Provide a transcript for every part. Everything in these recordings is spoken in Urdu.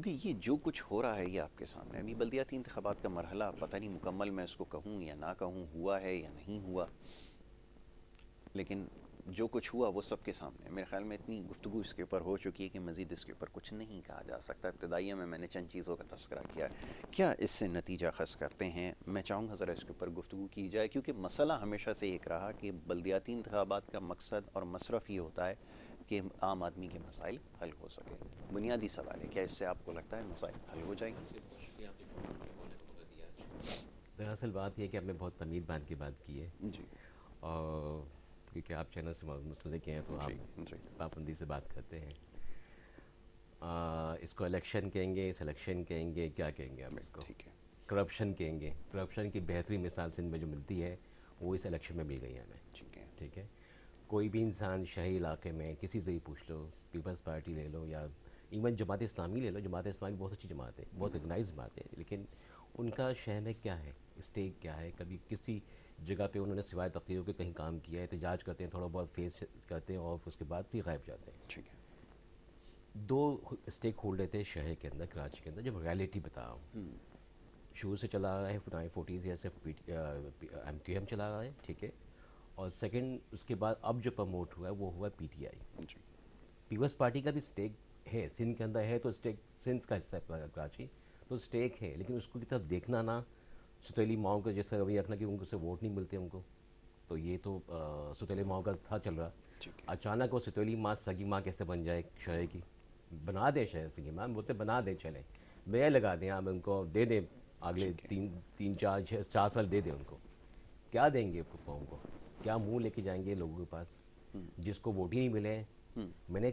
کیونکہ یہ جو کچھ ہو رہا ہے یہ آپ کے سامنے، ابھی بلدیاتی انتخابات کا مرحلہ پتہ نہیں مکمل میں اس کو کہوں یا نہ کہوں، ہوا ہے یا نہیں ہوا، لیکن جو کچھ ہوا وہ سب کے سامنے ہے۔ میرے خیال میں اتنی گفتگو اس کے اوپر ہو چکی ہے کہ مزید اس کے اوپر کچھ نہیں کہا جا سکتا۔ ابتدائیہ میں نے چند چیزوں کا تذکرہ کیا ہے، کیا اس سے نتیجہ خاص کرتے ہیں؟ میں چاہوں گا ذرا اس کے اوپر گفتگو کی جائے، کیونکہ مسئلہ ہمیشہ سے ایک رہا کہ بلدیاتی انتخابات کا مقصد اور مصرف یہ ہوتا ہے کہ عام آدمی کے مسائل حل ہو سکے۔ بنیادی سوال ہے، کیا اس سے آپ کو لگتا ہے مسائل حل ہو جائیں گے؟ دراصل بات یہ ہے کہ آپ نے بہت تمیز بات کی بات کی ہے، جی اور کیونکہ آپ چینل سے مسئلے کے ہیں تو آپ جی جی پابندی سے بات کرتے ہیں۔ اس کو الیکشن کہیں گے، سلیکشن کہیں گے، کیا کہیں گے آپ اس کو؟ ٹھیک ہے کرپشن کہیں گے۔ کرپشن کی بہترین مثال سندھ میں جو ملتی ہے وہ اس الیکشن میں مل گئی ہے ہمیں، ٹھیک ہے ٹھیک ہے؟ کوئی بھی انسان شہری علاقے میں کسی سے ہی پوچھ لو، پیپلز پارٹی لے لو یا ایون جماعت اسلامی لے لو، جماعت اسلامی بہت اچھی جماعت ہے، بہت آرگنائز جماعت ہے، لیکن ان کا شہر میں کیا ہے، اسٹیک کیا ہے؟ کبھی کسی جگہ پہ انہوں نے سوائے تقریروں کے کہیں کام کیا ہے؟ احتجاج کرتے ہیں، تھوڑا بہت فیس کرتے ہیں اور اس کے بعد پھر غائب جاتے ہیں۔ ٹھیک ہے دو اسٹیک ہولڈر تھے شہر کے اندر، کراچی کے اندر، جب ریئلٹی بتا رہا ہوں، شروع سے چلا آ رہا ہے 1940s یا صرف ایم کیو ایم چلا آ رہا ہے، ٹھیک ہے؟ اور سیکنڈ اس کے بعد اب جو پروموٹ ہوا ہے وہ ہوا پی ٹی آئی۔ جی پیپلز پارٹی کا بھی اسٹیک ہے سندھ کے اندر ہے، تو اسٹیک سندھ کا حصہ ہے کراچی، تو اسٹیک ہے، لیکن اس کو کی طرف دیکھنا نا ستیلی ماؤں کا جیسا رویہ رکھنا کہ ان کو سے ووٹ نہیں ملتے ان کو، تو یہ تو ستیلی ماؤں کا تھا چل رہا۔ ٹھیک ہے اچانک وہ ستیلی ماں سگی ماں کیسے بن جائے شہر کی؟ بنا دیں شہر سگی ماں، بولتے بنا دیں، چلیں میں لگا دیں، آپ ان کو دے دیں، اگلے ٹھیک ہے تین چار سال دے دیں ان کو۔ کیا دیں گے قوم کو؟ کیا منہ لے کے جائیں گے لوگوں کے پاس جس کو ووٹ ہی نہیں ملے ہیں؟ میں نے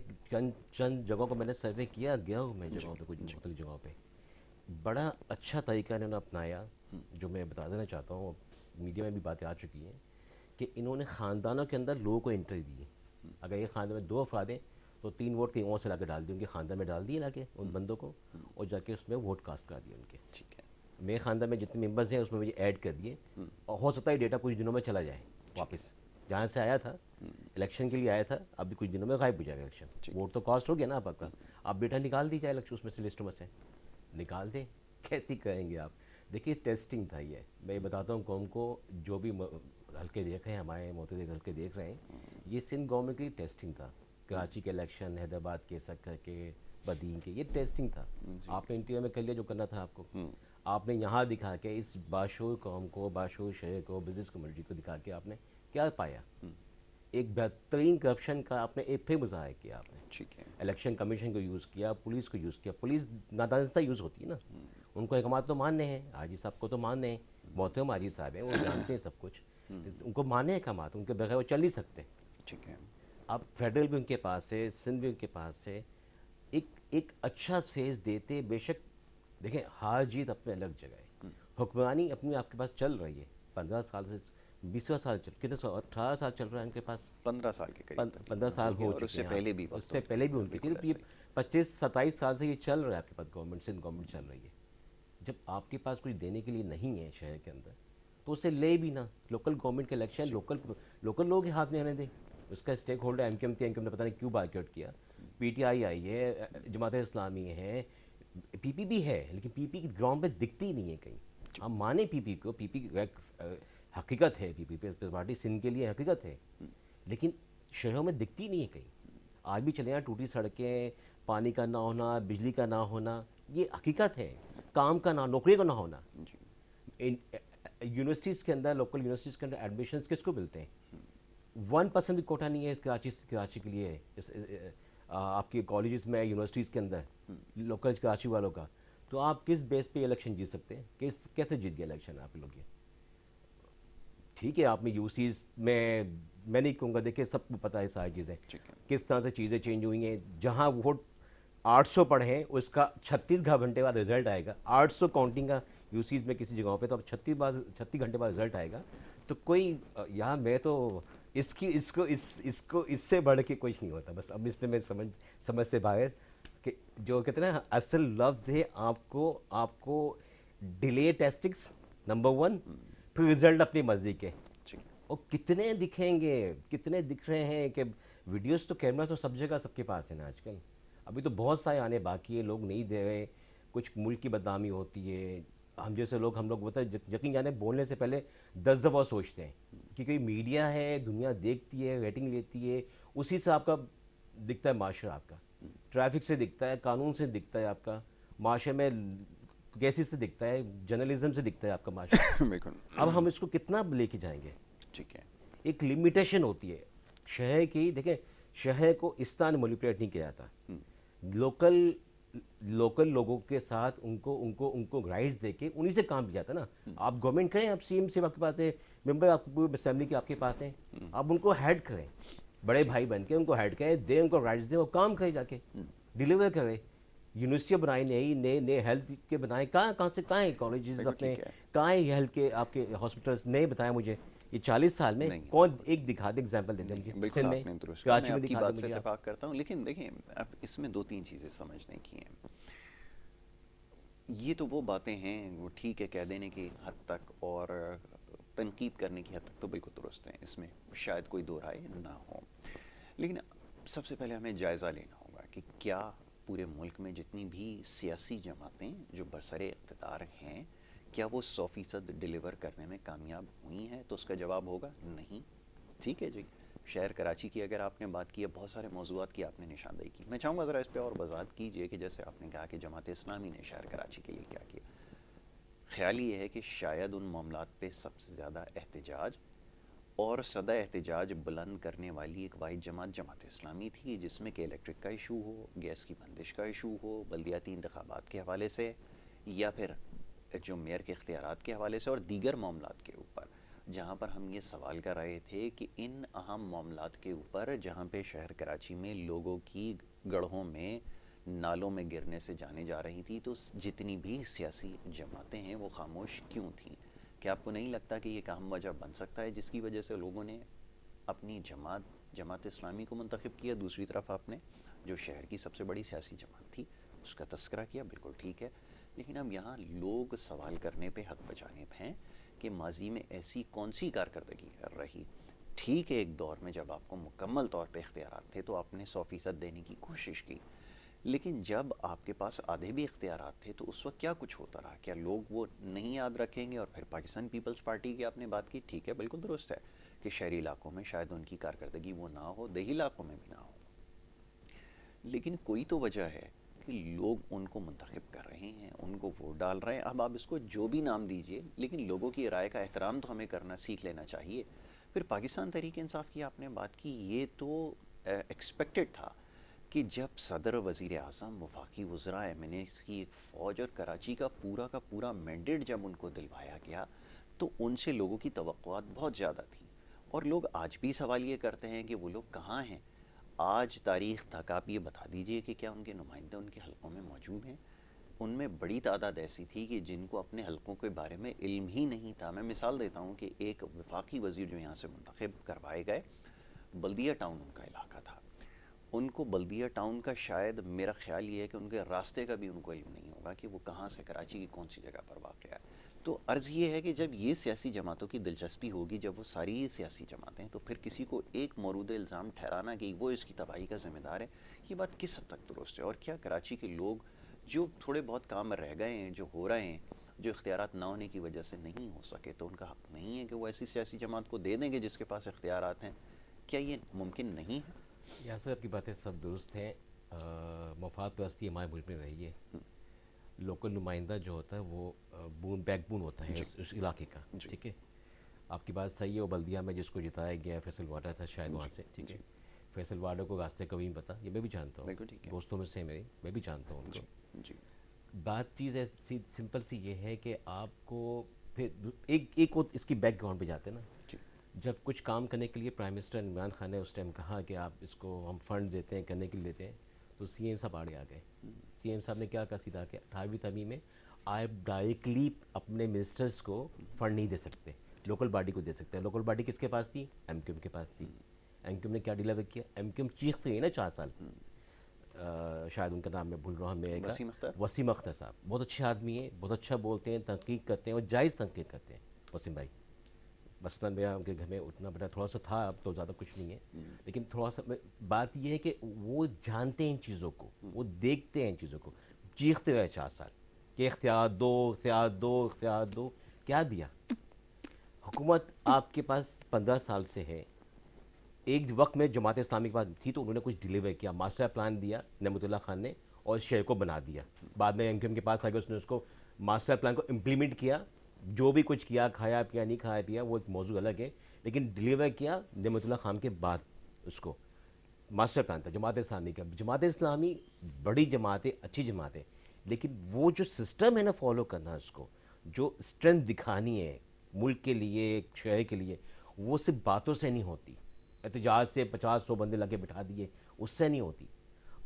چند جگہوں کو میں نے سروے کیا، گیا ہوں میں جگہوں پہ، کچھ مختلف جگہوں پہ، بڑا اچھا طریقہ انہوں نے اپنایا، جو میں بتا دینا چاہتا ہوں، میڈیا میں بھی باتیں آ چکی ہیں کہ انہوں نے خاندانوں کے اندر لوگوں کو انٹری دی ہے۔ اگر ایک خاندان میں 2 افراد ہیں تو 3 ووٹ کہیں اور سے لا کے ڈال دیے، ان کے خاندان میں ڈال دیے لا کے ان بندوں کو، اور جا کے اس میں ووٹ کاسٹ کرا دیے ان کے۔ ٹھیک ہے میرے خاندان میں جتنے ممبرز ہیں اس میں مجھے ایڈ کر دیے، اور ہو سکتا ہے ڈیٹا کچھ دنوں میں چلا جائے واپس، جہاں سے آیا تھا الیکشن کے لیے آیا تھا، اب بھی کچھ دنوں میں غائب ہو جائے گا الیکشن، ووٹ تو کاسٹ ہو گیا نا آپ کا، آپ ڈیٹا نکال دی جائے الیکشن اس میں سے، لسٹوں میں سے نکال دیں، کیسی کریں گے آپ؟ دیکھیے ٹیسٹنگ تھا یہ، میں بتاتا ہوں قوم کو، جو بھی ہلکے دیکھ رہے ہیں، ہمارے معتدل ہلکے دیکھ رہے ہیں، یہ سندھ گورنمنٹ کی ٹیسٹنگ تھا۔ کراچی کے الیکشن، حیدرآباد کے، سکر کے، بدین کے، یہ ٹیسٹنگ تھا۔ آپ نے انٹیریئر میں کر لیا جو کرنا تھا آپ کو، آپ نے یہاں دکھا کے اس باشعور قوم کو، باشعور شہر کو، بزنس کمیونٹی کو دکھا کے آپ نے کیا پایا؟ ایک بہترین کرپشن کا آپ نے ایک پھر مظاہرہ کیا، آپ نے ٹھیک ہے الیکشن کمیشن کو یوز کیا، پولیس کو یوز کیا، پولیس نادانستہ یوز ہوتی ہے نا، ان کو احکامات تو ماننے ہیں، حاجی صاحب کو تو ماننے ہیں، محترم حاجی صاحب ہیں، وہ جانتے ہیں سب کچھ، ان کو ماننے احکامات، ان کے بغیر وہ چل نہیں سکتے۔ ٹھیک ہے اب فیڈرل بھی ان کے پاس ہے، سندھ بھی ان کے پاس ہے، ایک اچھا فیس دیتے، بے شک دیکھیں ہار جیت اپنے الگ جگہ ہے، حکمرانی اپنی آپ کے پاس چل رہی ہے 15 سال سے، 20 سال چل، کتنے سال، 18 سال چل رہا ہے ان کے پاس، 15 سال کے قریب 15 تقریباً سال گیا، ہو اور اس چکے سے ہیں، پہلے بھی اس وقت سے ہو پہلے بھی چکا ہے، ان کی، بالکل کیونکہ ایسے ہی 25-27 سال سے یہ چل رہا ہے آپ کے پاس گورنمنٹ، سندھ گورنمنٹ چل رہی ہے۔ جب آپ کے پاس کچھ دینے کے لیے نہیں ہے شہر کے اندر تو اسے لے بھی نہ، لوکل گورنمنٹ کے الیکشن لوکل لوگوں کے ہاتھ میں آنے دیں۔ اس کا stake holder M Q M تھی، ایم کیو ایم نے پتہ نہیں کیوں بائیکاٹ کیا، پی ٹی آئی ہے، جماعت اسلامی ہے، پی پی بھی ہے، لیکن پی پی کی گراؤنڈ پہ دکھتی ہی نہیں ہے کہیں۔ ہم مانیں پی پی کو، پی پی حقیقت ہے، پی پی پارٹی سندھ کے لیے حقیقت ہے، لیکن شہروں میں دکھتی نہیں ہے کہیں۔ آج بھی چلے جائیں، ٹوٹی سڑکیں، پانی کا نہ ہونا، بجلی کا نہ ہونا، یہ حقیقت ہے، کام کا نہ، نوکری کا نہ ہونا۔ یونیورسٹیز کے اندر، لوکل یونیورسٹیز کے اندر ایڈمیشنز کس کو ملتے ہیں؟ 1% بھی کوٹا نہیں ہے اس کراچی کے لیے، آپ کے کالجز میں، یونیورسٹیز کے اندر لوکل کراچی والوں کا، تو آپ کس بیس پہ الیکشن جیت سکتے ہیں؟ کیسے جیت گیا الیکشن آپ لوگ؟ یہ ٹھیک ہے، آپ نے یو سیز میں نہیں کہوں گا، دیکھیں سب کو پتہ ہے ساری چیزیں ٹھیک ہے کس طرح سے چیزیں چینج ہوئی ہیں، جہاں ووٹ 800 پڑھے ہیں اس کا 36 گھنٹے بعد رزلٹ آئے گا، 800 کاؤنٹنگ کا یو سیز میں کسی جگہوں پہ، تو اب 36 گھنٹے بعد رزلٹ آئے گا، تو کوئی یہاں میں تو اس سے بڑھ کے کچھ نہیں ہوتا، بس اب اس پہ میں سمجھ سے باہر، کہ جو کہتے ہیں نا اصل لفظ ہے آپ کو ڈیلے ٹیسٹکس نمبر 1، پھر رزلٹ اپنی مرضی کے، ٹھیک ہے اور کتنے دکھیں گے، کتنے دکھ رہے ہیں کہ ویڈیوز تو، کیمرہ تو سب جگہ سب کے پاس ہے نا آج کل، ابھی تو بہت سارے آنے باقی ہے، لوگ نہیں دے رہے. کچھ ملک کی بدنامی ہوتی ہے، ہم جیسے لوگ، ہم لوگ بتائیں یقین جانے بولنے سے پہلے 10 دفعہ سوچتے ہیں، کیونکہ میڈیا ہے، دنیا دیکھتی ہے، ریٹنگ لیتی ہے، اسی سے آپ کا دکھتا ہے معاشرہ، آپ کا ٹریفک سے دکھتا ہے، قانون سے دکھتا ہے، آپ کا معاشرے میں کیسز سے دکھتا ہے، جرنلزم سے دکھتا ہے آپ کا معاشرہ. بالکل. اب ہم اس کو کتنا لے کے جائیں گے؟ ٹھیک ہے. ایک لمیٹیشن ہوتی ہے شہر کی. دیکھیں، شہر کو اس طرح مینیپولیٹ نہیں کیا جاتا. لوکل لوکل لوگوں کے ساتھ ان کو رائٹس دے کے انہی سے کام کیا جاتا ہے نا. آپ گورنمنٹ کریں، آپ سی ایم سے آپ کے پاس ہے، ممبر آپ کو اسمبلی کے آپ کے پاس ہیں، آپ ان کو ہیڈ کریں، بڑے بھائی بن کے ان کو ہیڈ کریں، دیں ان کو رائٹس دیں، وہ کام کرے، جا کے ڈیلیور کرے. یونیورسٹیاں بنائیں، نئے ہیلتھ کے بنائیں. کہاں سے کہاں ہیں کالجز بالکل اپنے؟ ٹھیک ہے. کہاں ہیں یہ ہیلتھ کے آپ کے ہاسپٹلس؟ نہیں بتائیں مجھے. یہ 40 سال میں نہیں کون ایک دکھا دے، ایگزامپل دے دیں مجھے. نہیں، بالکل سندھ میں، آپ نے درست کہا. میں کراچی میں آپ کی دکھا دیں بات سے مجھے آپ. اتفاق کرتا ہوں، لیکن دیکھیں اب اس میں 2-3 چیزیں سمجھنے کی ہیں. یہ تو وہ باتیں ہیں، وہ ٹھیک ہے کہہ دینے کی حد تک اور تنقید کرنے کی حد تک تو بالکل درست ہیں، اس میں شاید کوئی دو رائے نہ ہو. لیکن سب سے پہلے ہمیں جائزہ لینا ہوگا کہ کیا پورے ملک میں جتنی بھی سیاسی جماعتیں جو برسر اقتدار ہیں، کیا وہ 100% ڈیلیور کرنے میں کامیاب ہوئی ہیں؟ تو اس کا جواب ہوگا نہیں. ٹھیک ہے جی. شہر کراچی کی اگر آپ نے بات کی ہے، بہت سارے موضوعات کی آپ نے نشاندہی کی. میں چاہوں گا ذرا اس پہ اور وضاحت کیجئے کہ جیسے آپ نے کہا کہ جماعت اسلامی نے شہر کراچی کے لیے کیا کیا. خیال یہ ہے کہ شاید ان معاملات پہ سب سے زیادہ احتجاج اور صدہ احتجاج بلند کرنے والی ایک واحد جماعت جماعت اسلامی تھی، جس میں کہ الیکٹرک کا ایشو ہو، گیس کی بندش کا ایشو ہو، بلدیاتی انتخابات کے حوالے سے، یا پھر جو میئر کے اختیارات کے حوالے سے، اور دیگر معاملات کے اوپر، جہاں پر ہم یہ سوال کر رہے تھے کہ ان اہم معاملات کے اوپر جہاں پہ شہر کراچی میں لوگوں کی گڑھوں میں، نالوں میں گرنے سے جانے جا رہی تھی، تو جتنی بھی سیاسی جماعتیں ہیں وہ خاموش کیوں تھیں؟ کیا آپ کو نہیں لگتا کہ یہ ایک اہم وجہ بن سکتا ہے جس کی وجہ سے لوگوں نے اپنی جماعت اسلامی کو منتخب کیا؟ دوسری طرف آپ نے جو شہر کی سب سے بڑی سیاسی جماعت تھی اس کا تذکرہ کیا، بالکل ٹھیک ہے. لیکن اب یہاں لوگ سوال کرنے پہ حق بجانب ہیں کہ ماضی میں ایسی کون سی کارکردگی رہی. ٹھیک ہے، ایک دور میں جب آپ کو مکمل طور پہ اختیارات تھے تو آپ نے 100% دینے کی کوشش کی، لیکن جب آپ کے پاس آدھے بھی اختیارات تھے تو اس وقت کیا کچھ ہوتا رہا؟ کیا لوگ وہ نہیں یاد رکھیں گے؟ اور پھر پاکستان پیپلز پارٹی کی آپ نے بات کی، ٹھیک ہے، بالکل درست ہے کہ شہری علاقوں میں شاید ان کی کارکردگی وہ نہ ہو، دیہی علاقوں میں بھی نہ ہو، لیکن کوئی تو وجہ ہے کہ لوگ ان کو منتخب کر رہے ہیں، ان کو ووٹ ڈال رہے ہیں. اب آپ اس کو جو بھی نام دیجئے، لیکن لوگوں کی رائے کا احترام تو ہمیں کرنا سیکھ لینا چاہیے. پھر پاکستان تحریک انصاف کی آپ نے بات کی، یہ تو ایکسپیکٹڈ تھا کہ جب صدر، وزیر اعظم، وفاقی وزراء، ایم این ایس کی ایک فوج اور کراچی کا پورا مینڈیٹ جب ان کو دلوایا گیا تو ان سے لوگوں کی توقعات بہت زیادہ تھیں. اور لوگ آج بھی سوال یہ کرتے ہیں کہ وہ لوگ کہاں ہیں؟ آج تاریخ تک آپ یہ بتا دیجئے کہ کیا ان کے نمائندے ان کے حلقوں میں موجود ہیں؟ ان میں بڑی تعداد ایسی تھی کہ جن کو اپنے حلقوں کے بارے میں علم ہی نہیں تھا. میں مثال دیتا ہوں کہ ایک وفاقی وزیر جو یہاں سے منتخب کروائے گئے، بلدیہ ٹاؤن ان کا علاقہ تھا. ان کو بلدیہ ٹاؤن کا، شاید میرا خیال یہ ہے کہ ان کے راستے کا بھی ان کو علم نہیں ہوگا کہ وہ کہاں سے کراچی کی کون سی جگہ پر واقع ہے. تو عرض یہ ہے کہ جب یہ سیاسی جماعتوں کی دلچسپی ہوگی، جب وہ ساری یہ سیاسی جماعتیں ہیں، تو پھر کسی کو ایک مورود الزام ٹھہرانا کہ وہ اس کی تباہی کا ذمہ دار ہے، یہ بات کس حد تک درست ہے؟ اور کیا کراچی کے لوگ جو تھوڑے بہت کام رہ گئے ہیں، جو ہو رہے ہیں، جو اختیارات نہ ہونے کی وجہ سے نہیں ہو سکے، تو ان کا حق نہیں ہے کہ وہ ایسی سیاسی جماعت کو دے دیں گے جس کے پاس اختیارات ہیں؟ کیا یہ ممکن نہیں ہے؟ یاسر، آپ کی باتیں سب درست ہیں. مفاد پرستی ہمارے ملک میں رہی ہے. لوکل نمائندہ جو ہوتا ہے وہ بیک بون ہوتا ہے جی اس علاقے کا. جی ٹھیک ہے، آپ کی بات صحیح ہے. وہ بلدیہ میں جس کو جتایا گیا فیصل واڈا تھا شاید وہاں جی سے. ٹھیک ہے، جی فیصل واڈا کو راستے کبھی نہیں پتا، یہ میں بھی جانتا ہوں، بالکل ٹھیک ہے. دوستوں میں سے میرے، میں بھی جانتا ہوں ان کو. جی جی بات چیز ایسی سمپل سی یہ ہے کہ آپ کو پھر ایک اس کی بیک گراؤنڈ پہ جاتے ہیں نا. جی جب کچھ کام کرنے کے لیے پرائم منسٹر عمران خان نے اس ٹائم کہا کہ آپ اس کو ہم فنڈ دیتے ہیں، کرنے کے لیے دیتے ہیں، تو سی ایم صاحب آڑے آ گئے. سی ایم صاحب نے کیا کہا سیدھا کہ 18ویں ترمیم میں آپ ڈائریکٹلی اپنے منسٹرز کو فنڈ نہیں دے سکتے، لوکل باڈی کو دے سکتے ہیں. لوکل باڈی کس کے پاس تھی؟ ایم کیو ایم کے پاس تھی. ایم کیو ایم نے کیا ڈیلیور کیا؟ ایم کیو ایم چیختے ہیں نا 4 سال. شاید ان کا نام میں بھول رہا ہوں، میں کا وسیم اختر. وسیم اختر صاحب بہت اچھے آدمی ہیں، بہت اچھا بولتے ہیں، تنقید کرتے ہیں اور جائز تنقید کرتے ہیں. وسیم بھائی مثلاً میرا ان کے گھر میں اٹھنا بیٹھنا تھوڑا سا تھا، اب تو زیادہ کچھ نہیں ہے، لیکن تھوڑا سا بات یہ ہے کہ وہ جانتے ہیں ان چیزوں کو، وہ دیکھتے ہیں ان چیزوں کو، چیختے رہے 4 سال کہ اختیار دو، اختیار دو، اختیار دو. کیا دیا؟ حکومت آپ کے پاس 15 سال سے ہے. ایک وقت میں جماعت اسلامی کے پاس تھی تو انہوں نے کچھ ڈیلیور کیا، ماسٹر پلان دیا نعمت اللہ خان نے اور شہر کو بنا دیا. بعد میں ایم کیو ایم کے پاس آ گیا، اس نے اس کو ماسٹر پلان کو امپلیمنٹ کیا، جو بھی کچھ کیا، کھایا پیا نہیں کھایا پیا وہ ایک موضوع الگ ہے، لیکن ڈیلیور کیا نعمت اللہ خان کے بعد. اس کو ماسٹر پلان تھا جماعت اسلامی کا. جماعت اسلامی بڑی جماعت ہے، اچھی جماعت ہے، لیکن وہ جو سسٹم ہے نا فالو کرنا، اس کو جو اسٹرینتھ دکھانی ہے ملک کے لیے، شہر کے لیے، وہ صرف باتوں سے نہیں ہوتی، احتجاج سے 50-100 بندے لگے بٹھا دیے اس سے نہیں ہوتی.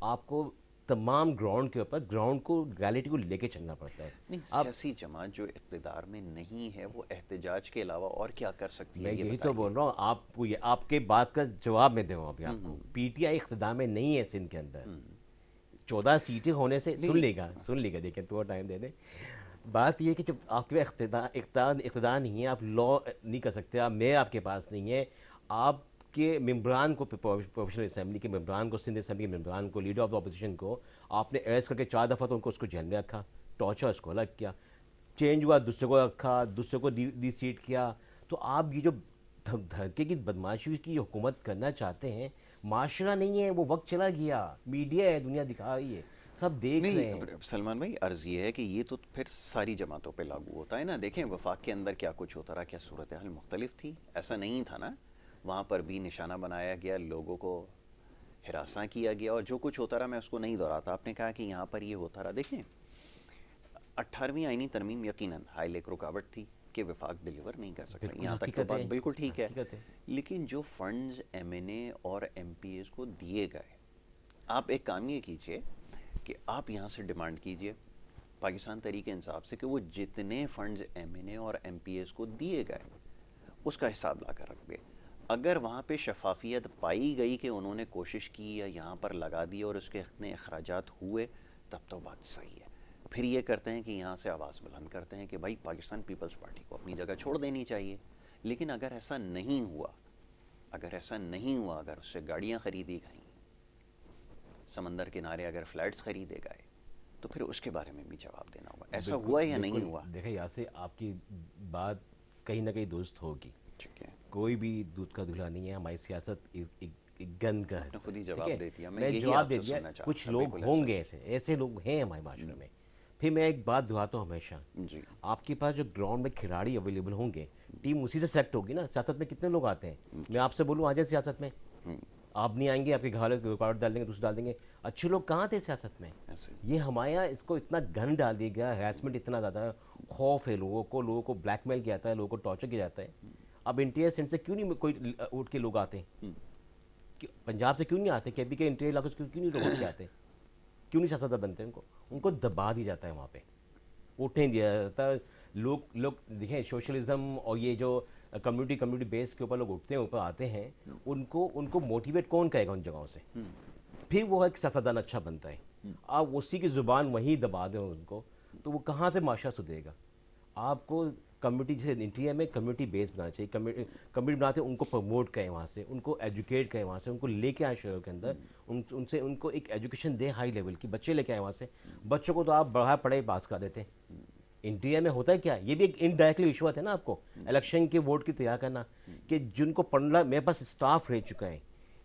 آپ کو تمام گراؤنڈ کے اوپر گراؤنڈ کو ریالٹی کو لے کے چلنا پڑتا ہے. نہیں، آپ سیاسی جماعت جو اقتدار میں نہیں ہے وہ احتجاج کے علاوہ اور کیا کر سکتی ہے میں یہ یہی تو بتائیے. بول رہا ہوں آپ کو، یہ آپ کے بات کا جواب میں دے رہا ہوں ابھی آپ کو. پی ٹی آئی اقتدار میں نہیں ہے سندھ کے اندر. 14 سیٹیں ہونے سے سن لے گا دیکھیں تو ٹائم دے دیں. بات یہ ہے کہ جب آپ کے اقتدار نہیں ہے، آپ لا نہیں کر سکتے، آپ میں آپ کے پاس نہیں ہے، آپ کے ممبران کو، پروفیشنل اسمبلی کے ممبران کو، سندھ اسمبلی کے ممبران کو، لیڈر آف دا اپوزیشن کو آپ نے ایس کر کے 4 دفعہ تو ان کو اس کو جیل میں رکھا، ٹارچر اس کو الگ کیا، چینج ہوا دوسرے کو رکھا، دوسرے کو ڈی سیٹ کیا. تو آپ یہ جو دھکے کی بدماشی کی حکومت کرنا چاہتے ہیں، معاشرہ نہیں ہے، وہ وقت چلا گیا، میڈیا ہے، دنیا دکھا رہی ہے، سب دیکھ رہے ہیں. نہیں سلمان بھائی، عرض یہ ہے کہ یہ تو پھر ساری جماعتوں پہ لاگو ہوتا ہے نا. دیکھیں وفاق کے اندر کیا کچھ ہوتا رہا، کیا صورتحال مختلف تھی؟ ایسا نہیں تھا نا. وہاں پر بھی نشانہ بنایا گیا، لوگوں کو ہراساں کیا گیا، اور جو کچھ ہوتا رہا میں اس کو نہیں دہراتا. آپ نے کہا کہ یہاں پر یہ ہوتا رہا. دیکھیں 18ویں آئینی ترمیم یقیناً ہائی لیک رکاوٹ تھی کہ وفاق ڈیلیور نہیں کر سکتا، بالکل یہاں تک تو حقیقت بات ہے، بالکل ٹھیک ہے. حقیقت ہے. لیکن جو فنڈز ایم این اے اور ایم پی ایز کو دیے گئے، آپ ایک کام یہ کیجئے کہ آپ یہاں سے ڈیمانڈ کیجئے پاکستان تحریک انصاف سے کہ وہ جتنے فنڈز ایم این اے اور ایم پی ایز کو دیے گئے اس کا حساب لا کر رکھ دے. اگر وہاں پہ شفافیت پائی گئی کہ انہوں نے کوشش کی یا یہاں پر لگا دی اور اس کے اتنے اخراجات ہوئے، تب تو بات صحیح ہے. پھر یہ کرتے ہیں کہ یہاں سے آواز بلند کرتے ہیں کہ بھائی پاکستان پیپلز پارٹی کو اپنی جگہ چھوڑ دینی چاہیے. لیکن اگر ایسا نہیں ہوا، اگر اس سے گاڑیاں خریدی گئیں، سمندر کنارے اگر فلیٹس خریدے گئے، تو پھر اس کے بارے میں بھی جواب دینا ہوگا. ایسا ہوا یا نہیں ہوا؟ دیکھیں یہاں سے آپ کی بات کہیں نہ کہیں درست ہوگی. ٹھیک ہے، کوئی بھی دودھ کا دلہا نہیں ہے. ہماری سیاست ایک گن کا آپ نے ہے. خود ہی ٹھیک جواب ہے، دے دیا. میں میں یہی جواب آپ دے سے دیا. سننا چاہتا کچھ تھا. لوگ بالکل ہوں ایسا گے ایسے لوگ ہیں ہمارے معاشرے میں. پھر میں ایک بات دہراتا ہوں ہمیشہ، ہی. جی آپ کے پاس جو گراؤنڈ میں کھلاڑی اویلیبل ہوں گے، ٹیم اسی سے سلیکٹ ہوگی نا. سیاست میں کتنے لوگ آتے ہیں؟ میں آپ سے بولوں آ جائیں سیاست میں، آپ نہیں آئیں گے، آپ کے گھر رکاوٹ ڈال دیں گے، دوسرے ڈال دیں گے. اچھے لوگ کہاں تھے سیاست میں؟ ایسے یہ ہمارے یہاں اس کو اتنا گن ڈال دیا گیا، ہیراسمنٹ اتنا زیادہ ہے، خوف ہے لوگوں کو بلیک میل کیا جاتا ہے، لوگوں کو ٹارچر کیا جاتا ہے. اب انٹیریئر سینٹ سے کیوں نہیں کوئی اٹھ کے لوگ آتے ہیں؟ پنجاب سے کیوں نہیں آتے؟ کے پی کے انٹیریئر علاقے سے کیوں نہیں لوگ اٹھ کے آتے؟ کیوں نہیں سیاستدان بنتے؟ ان کو دبا دی جاتا ہے وہاں پہ، اٹھنے دیا جاتا ہے. لوگ دیکھیں سوشلزم اور یہ جو کمیونٹی بیس کے اوپر لوگ اٹھتے ہیں، اوپر آتے ہیں، ان کو موٹیویٹ کون کرے گا ان جگہوں سے؟ پھر وہ ایک سیاستدان اچھا بنتا ہے. آپ اسی کی زبان وہیں دبا دیں ان کو، تو وہ کہاں سے معاشرہ سدھرے گا؟ آپ کو کمیونٹی، جیسے انڈیا میں کمیونٹی بیس بنانا چاہیے. کمیونٹی بناتے ہیں، ان کو پروموٹ کریں وہاں سے، ان کو ایجوکیٹ کریں وہاں سے، ان کو لے کے آئیں شہروں کے اندر، ان کو ایک ایجوکیشن دیں ہائی لیول کی. بچے لے کے آئیں وہاں سے. بچوں کو تو آپ بڑھا پڑھے پاس کر دیتے ہیں. انڈیا میں ہوتا ہے کیا، یہ بھی ایک انڈائریکٹلی رشوت ہے نا آپ کو، الیکشن کے ووٹ کی تیار کرنا. کہ جن کو پڑھنا، میرے پاس اسٹاف رہ چکا ہے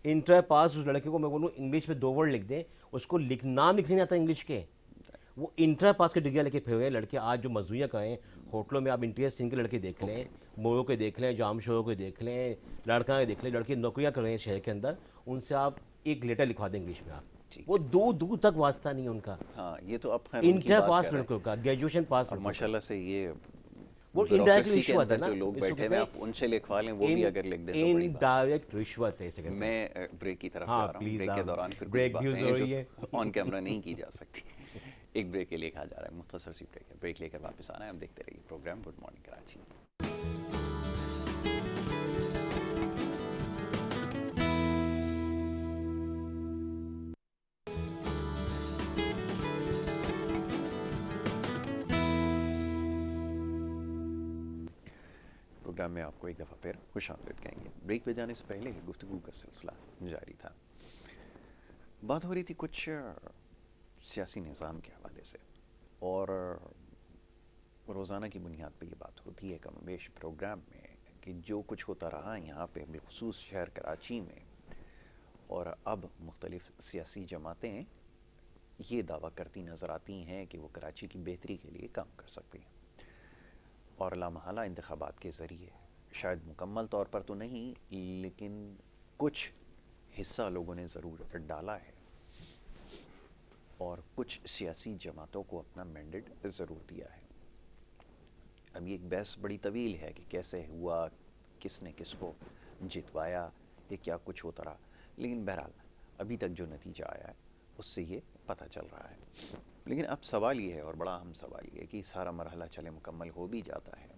انٹر پاس، اس لڑکے کو میں بولوں انگلش میں 2 ورڈ لکھ دیں، اس کو نام لکھنے نہیں آتا انگلش کے. وہ انٹر پاس کے ڈگریاں لے کے پھر ہوئے لڑکے آج جو مزدوریاں کریں ہوٹلوں میں. آپ انٹیریئر سنگھ کے لڑکے دیکھ لیں، موروں کے دیکھ لیں، جام شوروں کے دیکھ لیں، لڑکا کے دیکھ لیں، لڑکے نوکریاں کر رہے ہیں شہر کے اندر. ان سے آپ ایک لیٹر لکھوا دیں انگلش میں، آپ وہ دور تک واسطہ نہیں ان کا. ہاں، یہ تو اب خیر ان کی انٹر بات پاس کر رہے لڑکوں ہیں. کا، گریجویشن پاس اب لڑکوں کا، ماشاءاللہ سے یہ وہ انڈائریکٹ بیوروکریسی کے رشوت ہے اندر نا. جو لوگ اس کو بیٹھے کہتے ہوئے ہیں آپ ان سے لکھوا لیں، وہ بھی اگر لکھ دیں تو بڑی بات. انڈائریکٹ رشوت ہے اسے کہتے ہیں. میں بریک کی طرف ہاں جا رہا ہوں. پلیز، بریک کے دوران پھر کچھ بریک باتیں نیوز ہیں ہو جو رہی ہے. آن کیمرہ نہیں کی جا سکتی. ایک بریک کے لیے کہا جا رہا ہے، مختصر سی بریک ہے. بریک لے کر واپس آنا ہے. ہم دیکھتے رہیے program good morning Karachi. Program میں آپ کو ایک دفعہ پھر خوش آمدید کہیں گے. بریک پہ جانے سے پہلے گفتگو کا سلسلہ جاری تھا. بات ہو رہی تھی کچھ سیاسی نظام کے حوالے سے، اور روزانہ کی بنیاد پہ یہ بات ہوتی ہے کم بیش پروگرام میں کہ جو کچھ ہوتا رہا یہاں پہ بالخصوص شہر کراچی میں، اور اب مختلف سیاسی جماعتیں یہ دعویٰ کرتی نظر آتی ہیں کہ وہ کراچی کی بہتری کے لیے کام کر سکتی ہیں، اور لامحالہ انتخابات کے ذریعے، شاید مکمل طور پر تو نہیں لیکن کچھ حصہ لوگوں نے ضرور ڈالا ہے، اور کچھ سیاسی جماعتوں کو اپنا مینڈیٹ ضرور دیا ہے. اب یہ ایک بحث بڑی طویل ہے کہ کیسے ہوا، کس نے کس کو جتوایا، یہ کیا کچھ ہوتا رہا، لیکن بہرحال ابھی تک جو نتیجہ آیا ہے اس سے یہ پتہ چل رہا ہے. لیکن اب سوال یہ ہے، اور بڑا اہم سوال یہ ہے کہ سارا مرحلہ چلے مکمل ہو بھی جاتا ہے،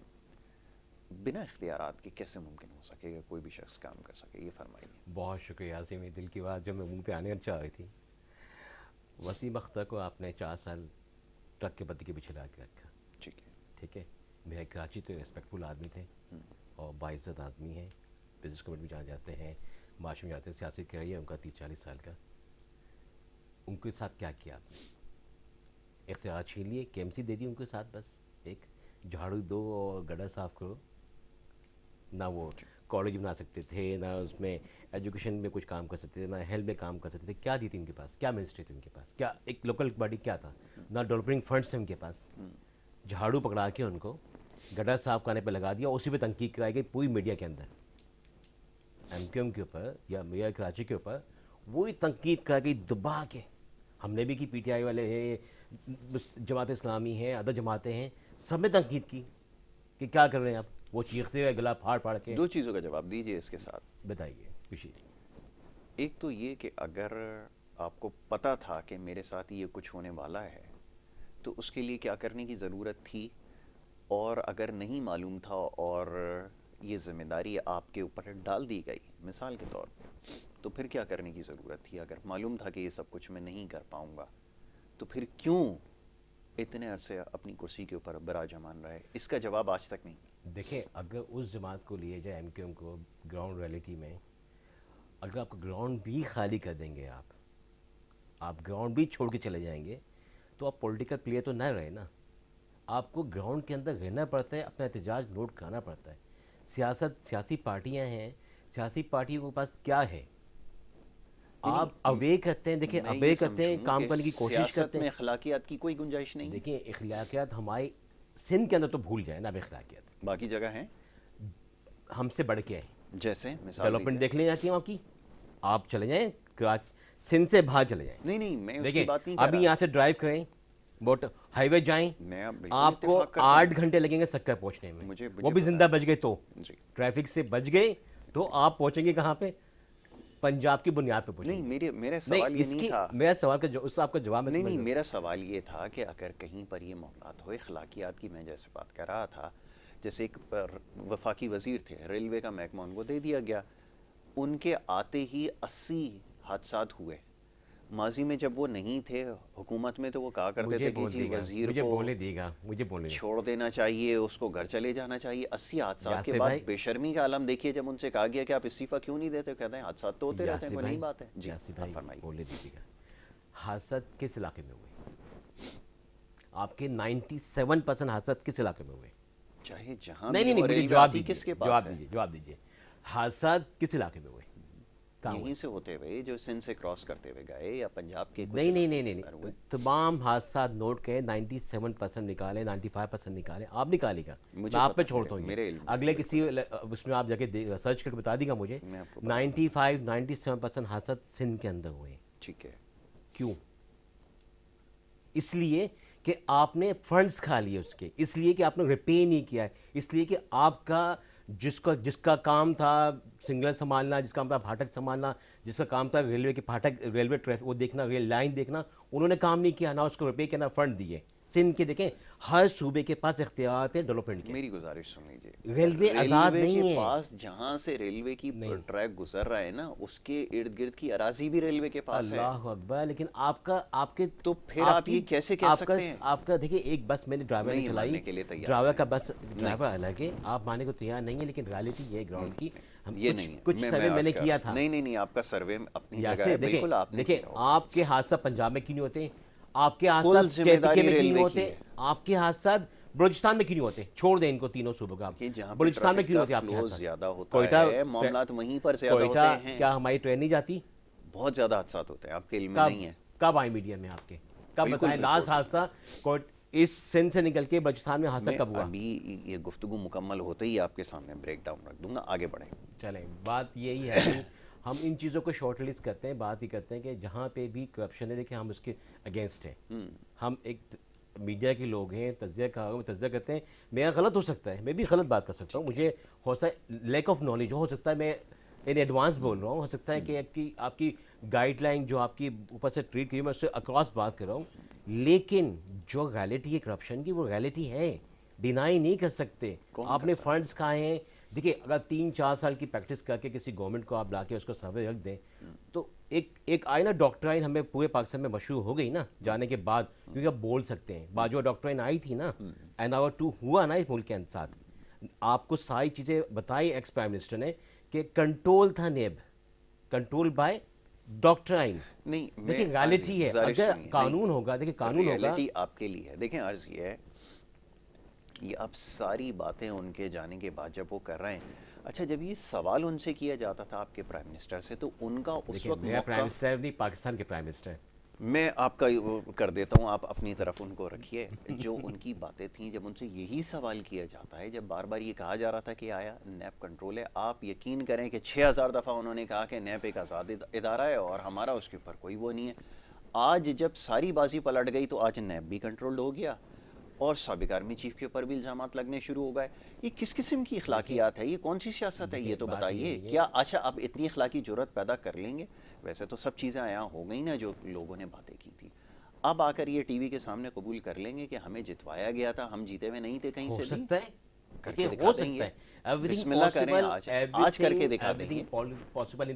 بنا اختیارات کے کیسے ممکن ہو سکے گا کوئی بھی شخص کام کر سکے؟ یہ فرمائیے. بہت شکریہ عاصم، یہ دل کی بات جو میں منہ پہ آنے چاہ رہی تھی. وسیم اختر کو آپ نے 4 سال ٹرک کے پتی کے پیچھے لا کے رکھا. ٹھیک ہے. میرے کراچی تو ریسپیکٹفل آدمی تھے اور باعزت آدمی ہیں، بزنس کمیونٹی میں جہاں جاتے ہیں، معاشرے میں جاتے ہیں، سیاست کر رہی ہے ان کا 30-40 سال کا. ان کے ساتھ کیا کیا آپ نے؟ اختیار چھین لیے، کے ایم سی دے دی ان کے ساتھ، بس ایک جھاڑو دو اور گڈھا صاف کرو. نہ وہ کالج بنا سکتے تھے، نہ اس میں ایجوکیشن میں کچھ کام کر سکتے تھے، نہ ہیلتھ میں کام کر سکتے تھے. کیا دی تھی ان کے پاس؟ کیا منسٹری تھی ان کے پاس؟ کیا ایک لوکل باڈی کیا تھا؟ نہ ڈیولپنگ فنڈس تھے ان کے پاس. جھاڑو پکڑا کے ان کو گڈھا صاف کرنے پہ لگا دیا، اسی پہ تنقید کرائی گئی پوری میڈیا کے اندر. ایم کیو ایم کے اوپر یا میئر کراچی کے اوپر وہی تنقید کرائی گئی دبا کے. ہم نے بھی کی، پی ٹی آئی والے ہیں، جماعت اسلامی ہیں، ادر جماعتیں ہیں، سب میں تنقید کی کہ کیا کر رہے ہیں آپ. وہ چیختے ہوئے گلا پھاڑ پھاڑ کے. 2 چیزوں کا جواب دیجئے اس کے ساتھ. بتائیے خوشی. ایک تو یہ کہ اگر آپ کو پتہ تھا کہ میرے ساتھ یہ کچھ ہونے والا ہے تو اس کے لیے کیا کرنے کی ضرورت تھی، اور اگر نہیں معلوم تھا اور یہ ذمہ داری آپ کے اوپر ڈال دی گئی مثال کے طور پہ، تو پھر کیا کرنے کی ضرورت تھی؟ اگر معلوم تھا کہ یہ سب کچھ میں نہیں کر پاؤں گا تو پھر کیوں اتنے عرصے اپنی کرسی کے اوپر براجمان رہے؟ اس کا جواب آج تک نہیں. دیکھیں، اگر اس جماعت کو لیے جائے ایم کیو ایم کو گراؤنڈ ریئلٹی میں، اگر آپ کو گراؤنڈ بھی خالی کر دیں گے، آپ گراؤنڈ بھی چھوڑ کے چلے جائیں گے تو آپ پولیٹیکل پلیئر تو نہ رہے نا. آپ کو گراؤنڈ کے اندر رہنا پڑتا ہے، اپنا احتجاج نوٹ کرانا پڑتا ہے. سیاسی پارٹیاں ہیں، سیاسی پارٹیوں کے پاس کیا ہے؟ آپ اوے کرتے ہیں. دیکھیں، اوے کرتے ہیں، کام کرنے کی کوشش کرتے سیاست ہیں. میں اخلاقیات کی کوئی گنجائش نہیں. دیکھیں، اخلاقیات ہماری سندھ کے اندر تو بھول جائیں نا. اب اخلاقیات باقی جگہ ہیں ہم سے بڑھ کے ہیں. جیسے مثال ڈیولپمنٹ دیکھ لیں جاتی ہیں وہاں کی. آپ چلے جائیں سندھ سے باہر چلے جائیں. نہیں میں اس کی دیکھیں، بات نہیں کر ابھی رہا. یہاں سے ڈرائیو کریں، بوٹ ہائی وے جائیں، میں آپ کو 8 گھنٹے لگیں گے سکر پہنچنے میں. وہ بھی زندہ بچ گئے تو ٹریفک سے بچ گئے تو آپ پہنچیں گے کہاں پہ؟ پنجاب کی بنیاد پہ پہنچیں گے. نہیں، میرا سوال یہ نہیں تھا. میرا سوال کا اس آپ کا جواب نہیں، میرا سوال یہ تھا کہ اگر کہیں پر یہ معاملات ہو اخلاقیات کی، میں جیسے بات کر رہا تھا، جیسے ایک وفاقی وزیر تھے، ریلوے کا محکمہ ان کو دے دیا گیا، ان کے آتے ہی 80 حادثات ہوئے. ماضی میں جب وہ نہیں تھے حکومت میں تو وہ کہا کرتے تھے کہ جی وزیر کو چھوڑ دینا چاہیے، اس کو گھر چلے جانا چاہیے. 80 حادثات کے بعد بے شرمی کا عالم دیکھیے. جب ان سے کہا گیا کہ آپ استعفیٰ کیوں نہیں دیتے، کہتے ہیں حادثات تو ہوتے رہتے ہیں، کوئی نئی بات ہے. جی فرمائیے. بولنے دیجیے گا. حادثات کس علاقے میں ہوئے؟ آپ کے 97% حادثات کس علاقے میں ہوئے؟ چاہے جہاں نہیں، مجھے جواب دیجیے. حادثات کس علاقے میں ہوئے؟ یہیں سے ہوتے ہوئے جو سندھ سے کراس کرتے ہوئے گئے یا پنجاب کے؟ نہیں، تمام حادثات نوٹ کریں. 97% نکالیں، 95% نکالیں. آپ نکالے گا، میں آپ پہ چھوڑتا ہوں. اگلے کسی اس میں آپ جا کے سرچ کر کے بتا دی گا مجھے. 95-97% حادثات سندھ کے اندر ہوئے. ٹھیک ہے. کیوں؟ اس لیے کہ آپ نے فنڈز کھا لیے اس کے، اس لیے کہ آپ نے ریپے نہیں کیا ہے، اس لیے کہ آپ کا جس کا کام تھا سنگل سنبھالنا، جس کا کام تھا پھاٹک سنبھالنا، جس کا کام تھا ریلوے کے پھاٹک، ریلوے ٹریس وہ دیکھنا، ریل لائن دیکھنا، انہوں نے کام نہیں کیا، نہ اس کو ریپے کیا، نہ فنڈ دیے. سندھ کے دیکھیں ہر صوبے کے پاس اختیارات ہیں ڈیولپمنٹ کے. میری گزارش سن لیجیے, ریلوے آزاد نہیں کے ہے. پاس جہاں سے ریلوے کی ٹریک گزر رہا ہے نا, اس کے ارد گرد کی اراضی بھی ریلوے کے پاس ہے. اللہ اکبر. لیکن آپ کے تو پھر آپ یہ کیسے کہہ سکتے ہیں؟ آپ کا دیکھیں ایک بس میں نے ڈرائیور نے چلائی, ڈرائیور کا بس ڈرائیور الگ ہے, آپ ماننے کو تیار نہیں ہے, لیکن ریالٹی یہ گراؤنڈ کی یہ نہیں ہے. کچھ سروے میں نے کیا تھا. نہیں, آپ کا سروے اپنی جگہ ہے, بالکل آپ نے دیکھیں آپ کے حادثہ پنجاب میں کیوں نہیں ہوتے, آپ کے حادثات کے میں کیوں نہیں ہوتے, آپ کے حادثات بلوچستان میں کیوں نہیں ہوتے؟ چھوڑ دیں ان کو تینوں صوبوں کا, بلوچستان میں کیوں ہوتے آپ کے حادثات؟ کوئٹہ معاملات وہیں پر زیادہ ہوتے ہیں. کیا ہماری ٹرین نہیں جاتی؟ بہت زیادہ حادثات ہوتے ہیں, آپ کے علم میں نہیں ہے. کب آئی میڈیا میں آپ کے, کب بتائیں لاسٹ حادثہ اس سندھ سے نکل کے بلوچستان میں حادثہ کب ہوا؟ ابھی یہ گفتگو مکمل ہوتے ہی آپ کے سامنے بریک ڈاؤن رکھ دوں گا, آگے بڑھیں. چلیں, بات یہی ہے کہ ہم ان چیزوں کو شارٹ لسٹ کرتے ہیں, بات ہی کرتے ہیں کہ جہاں پہ بھی کرپشن ہے دیکھیں ہم اس کے اگینسٹ ہیں. ہم ایک میڈیا کے لوگ ہیں, تجزیہ کرتے ہیں. میرا غلط ہو سکتا ہے, میں بھی غلط بات کر سکتا ہوں, مجھے ہو سکتا ہے لیک آف نالج ہو سکتا ہے, میں ان ایڈوانس بول رہا ہوں, ہو سکتا ہے کہ آپ کی گائیڈ لائن جو آپ کی اوپر سے ٹریٹ کی میں اس سے اکراس بات کر رہا ہوں, لیکن جو ریالٹی ہے کرپشن کی وہ ریالٹی ہے, ڈینائی نہیں کر سکتے. آپ نے فنڈز کھائے ہیں, دیکھیں اگر 3-4 سال کی پریکٹس کر کے کسی گورنمنٹ کو آپ لا کے اس کو سروے رکھ دیں تو ایک آئی نا ڈاکٹرائن ہمیں پورے پاکستان میں مشہور ہو گئی نا جانے کے بعد, کیونکہ آپ بول سکتے ہیں. باجوہ ڈاکٹرائن آئی تھی نا, این آور 2 ہوا نا اس ملک کے ساتھ, آپ کو ساری چیزیں بتائی ایکس پرائم منسٹر نے کہ کنٹرول تھا نیب, کنٹرول بائی ڈاکٹرائن. نہیں دیکھیں ریالٹی ہے, اگر قانون ہوگا, دیکھیں قانون ہوگا, ریالٹی آپ کے لیے ہے. دیکھیں عرض یہ ہے, یہ آپ ساری باتیں ان کے جانے کے بعد جب وہ کر رہے ہیں, اچھا جب یہ سوال ان سے کیا جاتا تھا آپ کے پرائم منسٹر سے, تو ان کا اس وقت میرا پرائم منسٹر نہیں, پاکستان کے پرائم منسٹر, میں آپ کا کر دیتا ہوں, آپ اپنی طرف ان کو رکھیے. جو ان کی باتیں تھیں, جب ان سے یہی سوال کیا جاتا ہے, جب بار بار یہ کہا جا رہا تھا کہ آیا نیب کنٹرول ہے, آپ یقین کریں کہ 6000 دفعہ انہوں نے کہا کہ نیب ایک آزاد ادارہ ہے اور ہمارا اس کے اوپر کوئی وہ نہیں ہے. آج جب ساری بازی پلٹ گئی تو آج نیب بھی کنٹرولڈ ہو گیا اور سابق آرمی چیف کے اوپر بھی الزامات لگنے شروع ہو گئے. یہ کس قسم کی اخلاقیات ہے, یہ کون سی سیاست ہے, یہ تو بتائیے. کیا اچھا آپ اتنی اخلاقی جرات پیدا کر لیں گے؟ ویسے تو سب چیزیں عیاں ہو گئی نا جو لوگوں نے باتیں کی تھی. اب آ کر یہ ٹی وی کے سامنے قبول کر لیں گے کہ ہمیں جتوایا گیا تھا, ہم جیتے ہوئے نہیں تھے کہیں سے. ہو سکتا ہے, کر کے ہو دکھا سکتا دیں گے. ہے, بسم اللہ کریں, آج کر کے دکھا دیں گے.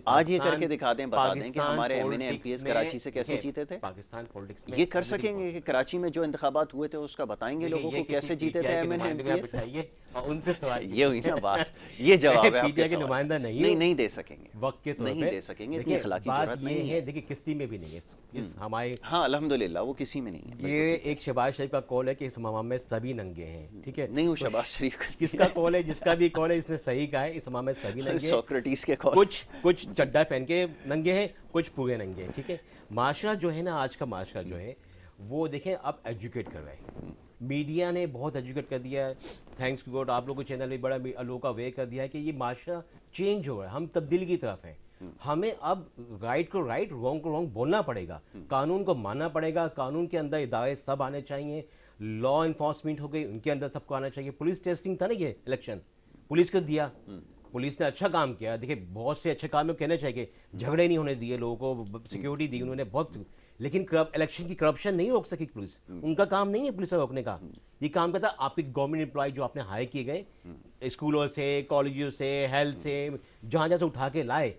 آج یہ کر کے دکھا دیں, بتا دیں کہ ہمارے M N A M P S Karachi سے کیسے جیتے تھے. پاکستان پولیٹکس میں یہ کر سکیں گے کہ کراچی میں جو انتخابات ہوئے تھے اس کا بتائیں گے لوگوں کو کیسے جیتے تھے M N A M P S. ان سے سوال یہ ہوئی نا بات, یہ جواب ہے. میڈیا کے نمائندہ نہیں دے سکیں گے, وقت کے طور پہ نہیں دے سکیں گے, اتنی اخلاقی جرات نہیں ہے. دیکھیں کسی میں بھی نہیں ہے اس ہمارے, ہاں الحمدللہ وہ کسی میں نہیں ہے. یہ ایک شہباز شریف کا قول ہے کہ اس امام میں سبھی ننگے ہیں, ٹھیک ہے, نہیں وہ شہباز شریف کس کا قول ہے, جس کا بھی قول ہے اس نے صحیح کہا ہے, اس امام میں سبھی ننگے ہیں. سوکریٹیس کے قول, کچھ چڈا پہن کے ننگے ہیں, کچھ پورے ننگے ہیں, ٹھیک ہے. معاشرہ جو ہے نا, آج کا معاشرہ جو ہے وہ دیکھیں اب ایجوکیٹ کر رہا ہے, میڈیا نے بہت ایجوکیٹ کر دیا ہے. تھینکس ٹو گاڈ آپ لوگوں کو چینل نے بڑا لوگوں کا وے کر دیا ہے کہ یہ معاشرہ چینج ہو رہا ہے, ہم تبدیلی کی طرف ہیں. ہمیں اب رائٹ کو رائٹ, رانگ کو رانگ بولنا پڑے گا, قانون کو ماننا پڑے گا. قانون کے اندر ادارے سب آنے چاہیے, لا انفورسمنٹ ہو گئی ان کے اندر سب کو آنا چاہیے. پولیس ٹیسٹنگ تھا نا یہ الیکشن, پولیس کو دیا, پولیس نے اچھا کام کیا. دیکھیں بہت سے اچھے کام کہنا چاہیے, جھگڑے نہیں ہونے دیے, لوگوں کو سیکیورٹی دی انہوں نے بہت, لیکن الیکشن کی کرپشن نہیں روک سکی پولیس. ان کا کام نہیں ہے پولیس کو روکنے کا, یہ کام کرتا آپ کے گورنمنٹ امپلائی جو آپ نے ہائر کیے گئے اسکولوں سے, کالجوں سے, ہیلتھ سے, جہاں جہاں سے اٹھا کے لائے,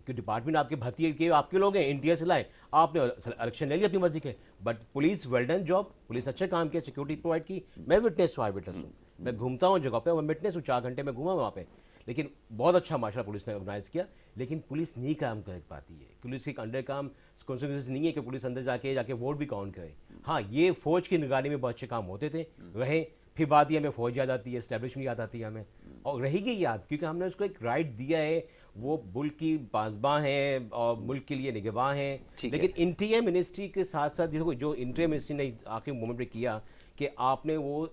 کہ ڈپارٹمنٹ آپ کے بھرتی کے آپ کے لوگ ہیں, انڈیا سے لائے, آپ نے الیکشن لے لیا اپنی مرضی کے. But police well done job, police اچھا کام کیا, سیکورٹی پرووائڈ کی. میں وٹنس ہوں, میں گھومتا ہوں جگہ پہ, میں وٹنس ہوں, 4 گھنٹے میں گھوما وہاں پہ, لیکن بہت اچھا معاشرہ پولیس نے آرگنائز کیا. لیکن پولیس نہیں کام کر پاتی ہے, پولیس ایک انڈر کام کانسیکوینس نہیں ہے کہ پولیس اندر جا کے ووٹ بھی کاؤنٹ کرے. ہاں یہ فوج کی نگرانی میں بہت اچھے کام ہوتے تھے رہے, پھر بعد یہ ہمیں فوج یاد آتی ہے, اسٹیبلشمنٹ یاد آتی ہے ہمیں, اور رہے گی یاد, کیونکہ ہم نے اس کو ایک رائٹ دیا ہے. وہ ملک کی پاسباں ہیں اور ملک کے لیے نگہباں ہیں. لیکن انٹیریئر منسٹری کے ساتھ ساتھ جو انٹیریئر منسٹری نے آخری مومنٹ پہ کیا کہ آپ نے وہ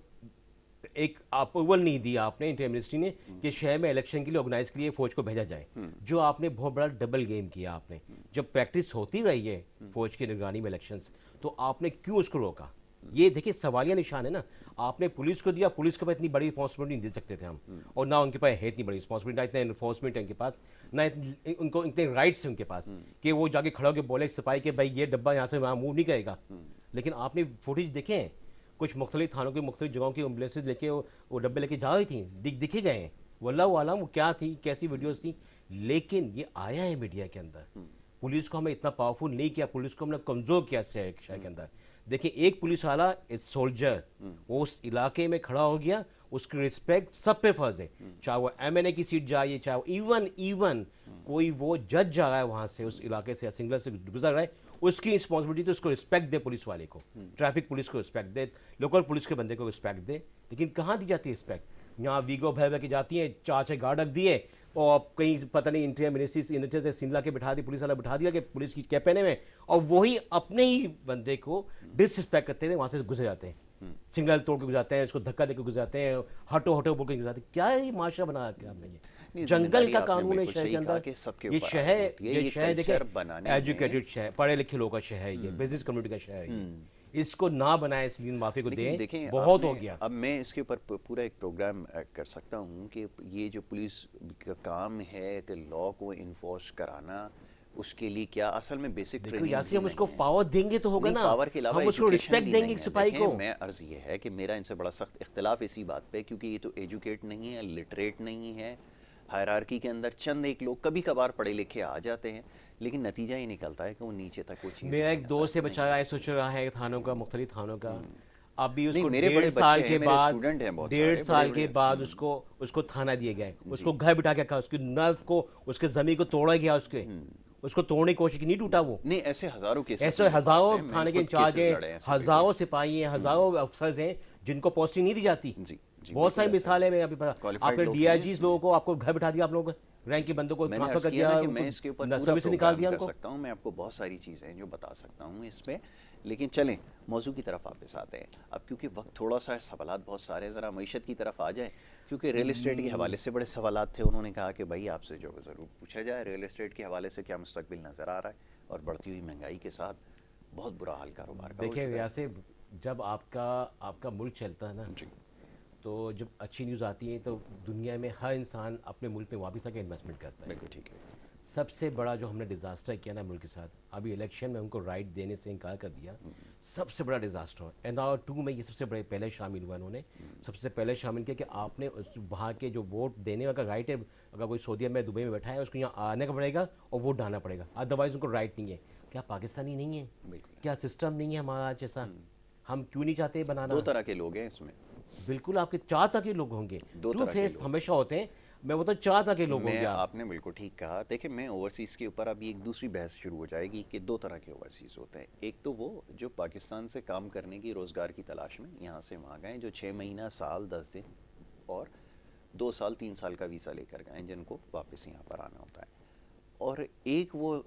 ایک اپروول نہیں دیا آپ نے انٹیریئر منسٹری نے کہ شہر میں الیکشن کے لیے آرگنائز کے لیے فوج کو بھیجا جائے, جو آپ نے بہت بڑا ڈبل گیم کیا. آپ نے جب پریکٹس ہوتی رہی ہے فوج کی نگرانی میں الیکشنز, تو آپ نے کیوں اس کو روکا؟ یہ دیکھیں سوالیہ نشان ہے نا. آپ نے پولیس کو دیا, پولیس کے پاس اتنی بڑی رسپانسبلٹی نہیں دے سکتے تھے ہم, اور نہ ان کے پاس ہے اتنی بڑی رسپانسبلٹی, نہ اتنا انفورسمنٹ ہے ان کے پاس, نہ ان کو اتنے رائٹس ہیں ان کے پاس کہ وہ جا کے کھڑا ہو کے بولے سپاہی کہ بھائی یہ ڈبہ یہاں سے وہاں موو نہیں کرے گا. لیکن آپ نے فوٹیج دیکھیں, کچھ مختلف تھانوں کی مختلف جگہوں کی ایمبولینسز لے کے وہ ڈبے لے کے جا رہی تھیں, دکھے گئے ہیں, واللہ عالم وہ کیا تھی, کیسی ویڈیوز تھیں, لیکن یہ آیا ہے میڈیا کے اندر. پولیس کو ہمیں اتنا پاورفل نہیں کیا, پولیس کو ہم نے کمزور کیا شہر کے اندر. دیکھیں ایک پولیس والا سولجر وہ اس علاقے میں کھڑا ہو گیا, اس کی رسپیکٹ سب پہ فرض ہے, چاہے وہ ایم این اے کی سیٹ جائے, چاہے ایون کوئی وہ جج جا رہا ہے وہاں سے, اس علاقے سے سنگلر سے گزر رہا ہے, اس کی رسپانسبلٹی تو اس کو رسپیکٹ دے, پولیس والے کو, ٹریفک پولیس کو رسپیکٹ دے, لوکل پولیس کے بندے کو رسپیکٹ دے. لیکن کہاں دی جاتی ہے رسپیکٹ؟ یہاں ویگو بھر کے جاتی ہیں, 4 گارڈ رکھ دیے, اور کہیں پتہ نہیں انٹیریئر منسٹری سے سملا کے بٹھا دی, پولیس والا بٹھا دیا کہ پولیس کی کیپ پہنے میں, اور وہی اپنے ہی بندے کو ڈس رسپیکٹ کرتے ہوئے وہاں سے گزر جاتے ہیں, سگنل توڑ کے گزرتے ہیں, اس کو دھکا دے کے گزرتے ہیں, ہٹو بول کے گزرتے ہیں. کیا یہ معاشرہ بنا رکھا ہے آپ نے؟ یہ جنگل کا قانون ہے شہر کے اندر. یہ شہر دیکھیں ایجوکیٹڈ شہر, پڑھے لکھے لوگوں کا شہر ہے, یہ بزنس کمیونٹی کا شہر ہے, اس کو نہ بنائے, اس لیے معافی کو دیں, بہت ہو گیا. اب میں اس کے اوپر پورا ایک پروگرام کر سکتا ہوں کہ یہ جو پولیس کا کام ہے کہ لا کو انفورس کرانا, اس کے لیے کیا اصل میں بیسک ٹریننگ. یاسی ہم اس کو پاور دیں گے تو ہوگا نا, پاور کے علاوہ ہم اس کو رسپیکٹ دیں گے سپاہی کو. میں عرض یہ ہے کہ میرا ان سے بڑا سخت اختلاف اسی بات پہ, کیونکہ یہ تو ایجوکیٹ نہیں ہے, لٹریٹ نہیں ہے, ہائرارکی کے اندر چند ایک لوگ کبھی کبھار پڑھے لکھے آ جاتے ہیں, لیکن نتیجہ یہ نکلتا ہے کہ وہ نیچے تک وہ چیز. میرا ایک دوست سے بچا ہے, سوچ رہا ہے تھانوں کا, مختلف تھانوں کا, ابھی اس کو 1.5 سال کے بعد 1.5 سال کے بعد اس کو تھانہ دیے گئے, اس کو گھر بٹھا کے رکھا, اس کی نرو کو, اس کے زمین کو توڑا گیا, اس کو توڑنے کی کوشش کی, نہیں ٹوٹا وہ. نہیں ایسے ہزاروں کیس, ایسے ہزاروں تھانے کے انچارج ہیں, ہزاروں سپاہی ہیں, ہزاروں افسرز ہیں جن کو پوسٹنگ نہیں دی جاتی. بہت ساری مثالیں میں ابھی آپ نے ڈی آئی جیز لوگوں کو, آپ کو گھر بٹھا دیا, آپ لوگوں کو رینک کے بندوں کو ٹرانسفر کر دیا, میں اس کے اوپر سروس سے نکال دیا. میں آپ کو بہت ساری چیزیں جو بتا سکتا ہوں اس پہ, لیکن چلیں موضوع کی طرف واپس آتے ہیں اب, کیونکہ وقت تھوڑا سا ہے, سوالات بہت سارے, ذرا معیشت کی طرف آ جائیں, کیونکہ ریل اسٹیٹ کے حوالے سے بڑے سوالات تھے. انہوں نے کہا کہ بھائی آپ سے جو ضرور پوچھا جائے, ریل اسٹیٹ کے حوالے سے کیا مستقبل نظر آ رہا ہے, اور بڑھتی ہوئی مہنگائی کے ساتھ بہت برا حال کاروبار کا. دیکھیں ریاض, جب آپ کا ملک چلتا ہے نا, تو جب اچھی نیوز آتی ہے تو دنیا میں ہر انسان اپنے ملک میں واپس آ کے انویسٹمنٹ کرتا ہے. بالکل ٹھیک ہے. سب سے بڑا جو ہم نے ڈیزاسٹر کیا نا ملک کے ساتھ, ابھی الیکشن میں ان کو رائٹ دینے سے انکار کر دیا, سب سے بڑا ڈیزاسٹر. NR2 میں یہ سب سے بڑے پہلے شامل ہوا, انہوں نے سب سے پہلے شامل کیا کہ آپ نے وہاں کے جو ووٹ دینے کا رائٹ ہے, اگر کوئی سعودیہ میں دبئی میں بیٹھا ہے, اس کو یہاں آنے کا پڑے گا اور ووٹ ڈالنا پڑے گا, ادروائز ان کو رائٹ نہیں ہے. کیا پاکستانی نہیں ہے؟ کیا سسٹم نہیں ہے ہمارا جیسا؟ ہم کیوں نہیں چاہتے بنانا؟ 2 طرح کے لوگ ہیں اس میں. بالکل, آپ کے 4 طرح کے لوگ ہوں گے, ٹرو فیس ہمیشہ ہوتے ہیں. میں وہ تو 4 طرح کے لوگ ہوں گے. آپ نے بالکل ٹھیک کہا. دیکھیں میں اوورسیز کے اوپر ابھی ایک دوسری بحث شروع ہو جائے گی کہ 2 طرح کے اوورسیز ہوتے ہیں. ایک تو وہ جو پاکستان سے کام کرنے کی, روزگار کی تلاش میں یہاں سے وہاں گئے, جو 6 مہینہ, سال, 10 دن اور 2 سال 3 سال کا ویزا لے کر گئے, جن کو واپس یہاں پر آنا ہوتا ہے. اور ایک وہ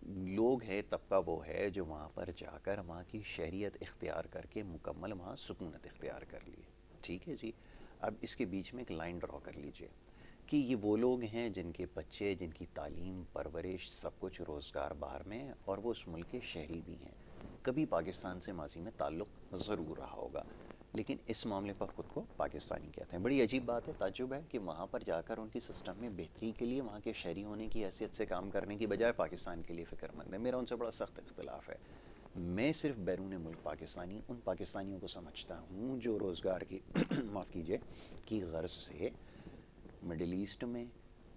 لوگ ہے, طبقہ وہ ہے جو وہاں پر جا کر وہاں کی شہریت اختیار کر کے مکمل وہاں سکونت اختیار کر لیے. ٹھیک ہے جی. اب اس کے بیچ میں ایک لائن ڈرا کر لیجئے کہ یہ وہ لوگ ہیں جن کے بچے, جن کی تعلیم, پرورش, سب کچھ, روزگار باہر میں, اور وہ اس ملک کے شہری بھی ہیں. کبھی پاکستان سے ماضی میں تعلق ضرور رہا ہوگا, لیکن اس معاملے پر خود کو پاکستانی کہتے ہیں. بڑی عجیب بات ہے, تعجب ہے کہ وہاں پر جا کر ان کی سسٹم میں بہتری کے لیے وہاں کے شہری ہونے کی حیثیت سے کام کرنے کی بجائے پاکستان کے لیے فکر مند ہے. میرا ان سے بڑا سخت اختلاف ہے. میں صرف بیرون ملک پاکستانی ان پاکستانیوں کو سمجھتا ہوں جو روزگار کی معاف کیجیے کی غرض سے مڈل ایسٹ میں,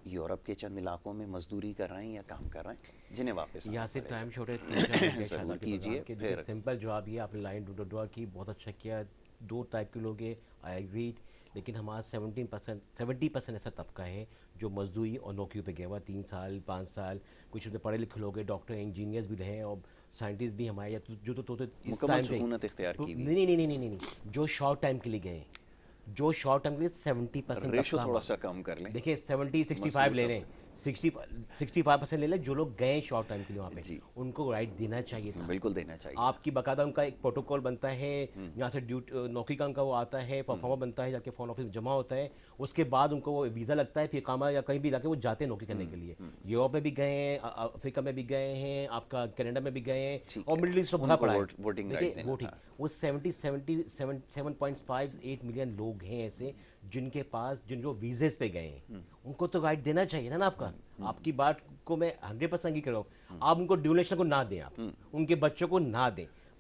یورپ کے چند علاقوں میں مزدوری کر رہے ہیں یا کام کر رہے ہیں, جنہیں واپس یہاں سے ٹائم ضرور کیجیے. پھر سمپل جواب یہ, آپ نے لائن ڈرا کی, بہت اچھا کیا. 2 ٹائپ کے لوگ ہیں, آئی ایگریڈ, لیکن ہمارا 70% ایسا طبقہ ہے جو مزدوری اور نوکریوں پہ گیا ہوا, 3 سال 5 سال. کچھ پڑھے لکھے لوگ ہیں, ڈاکٹر, انجینئرز بھی رہے, اور سائنٹسٹ بھی ہمارے, جو تو اس ٹائم سکونت اختیار کی. نہیں, جو شارٹ ٹائم کے لیے گئے, جو شارٹ ٹائم کے لیے 70% ریشو تھوڑا سا کم کر لیں. دیکھیں 65 لے لیں, 65% لے لیں. جو لوگ گئے شارٹ ٹائم کے لیے وہاں پہ, ان کو رائٹ دینا چاہیے تھا. بالکل دینا چاہیے. آپ کی باقاعدہ ان کا ایک پروٹوکول بنتا ہے, یہاں سے نوکری کا ان کا وہ آتا ہے, پرفارمر بنتا ہے, جا کے فارن آفس میں جمع ہوتا ہے, اس کے بعد ان کو وہ ویزا لگتا ہے, پھر اقامہ یا کہیں بھی جا کے وہ جاتے ہیں نوکری کرنے کے لیے. یورپ میں بھی گئے ہیں, افریقہ میں بھی گئے ہیں, آپ کا کینیڈا میں بھی گئے ہیں, اور مڈل ایسٹ میں بھرا پڑا ہے. وہ 7.58 ملین لوگ ہیں ایسے جن کے پاس, جن جو ویزے پہ گئے ہیں, ان کو تو رائٹ دینا چاہیے تھا نا. آپ کا, آپ کی بات کو میں 100% کی کر رہا ہوں. آپ ان کو ڈیورنیشن کو نہ دیں, آپ ان کے بچوں کو نہ دیں.